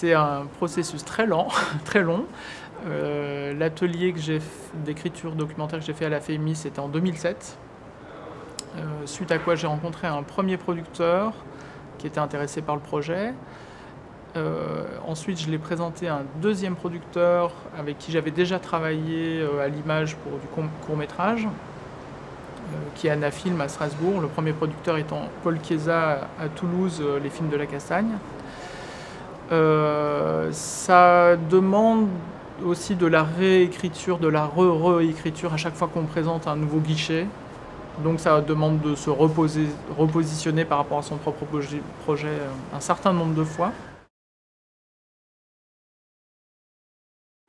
C'est un processus très lent, très long. L'atelier d'écriture documentaire que j'ai fait à la FEMI, c'était en 2007. Suite à quoi j'ai rencontré un premier producteur qui était intéressé par le projet. Ensuite, je l'ai présenté à un deuxième producteur avec qui j'avais déjà travaillé à l'image pour du court-métrage, qui est Anafilm à Strasbourg. Le premier producteur étant Paul Chiesa à Toulouse, les films de la Castagne. Ça demande aussi de la réécriture, de la réécriture à chaque fois qu'on présente un nouveau guichet. Donc ça demande de se repositionner par rapport à son propre projet un certain nombre de fois.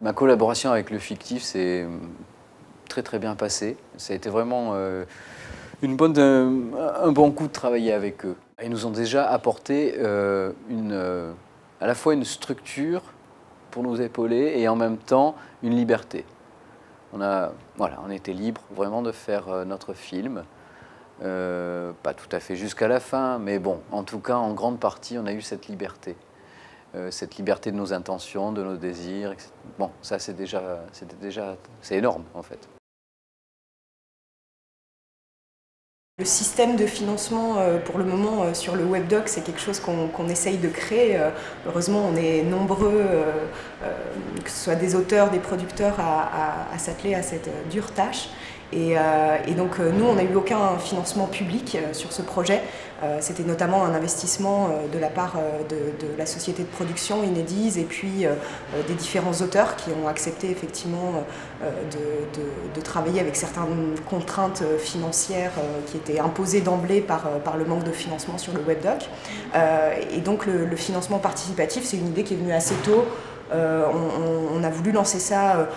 Ma collaboration avec le fictif s'est très bien passée. Ça a été vraiment un bon coup de travailler avec eux. Ils nous ont déjà apporté à la fois une structure pour nous épauler et en même temps une liberté. On était libre vraiment de faire notre film. Pas tout à fait jusqu'à la fin, mais bon, en tout cas, en grande partie, on a eu cette liberté. Cette liberté de nos intentions, de nos désirs. Etc. Bon, ça c'est énorme en fait. Le système de financement pour le moment sur le WebDoc, c'est quelque chose qu'on essaye de créer. Heureusement, on est nombreux, que ce soit des auteurs, des producteurs, à s'atteler à cette dure tâche. Et donc nous, on n'a eu aucun financement public sur ce projet. C'était notamment un investissement de la part de la société de production Inédise et puis des différents auteurs qui ont accepté effectivement de travailler avec certaines contraintes financières qui étaient imposées d'emblée par le manque de financement sur le WebDoc. Et donc le financement participatif, c'est une idée qui est venue assez tôt. On a voulu lancer ça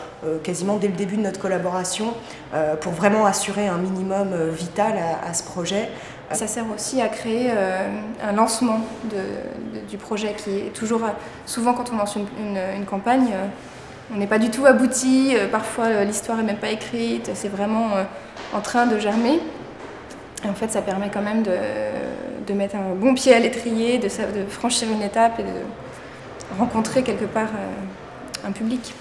quasiment dès le début de notre collaboration pour vraiment assurer un minimum vital à ce projet. Ça sert aussi à créer un lancement du projet qui est toujours, souvent quand on lance une campagne, on n'est pas du tout abouti, parfois l'histoire n'est même pas écrite, c'est vraiment en train de germer. Et en fait ça permet quand même de mettre un bon pied à l'étrier, de franchir une étape et de rencontrer quelque part un public.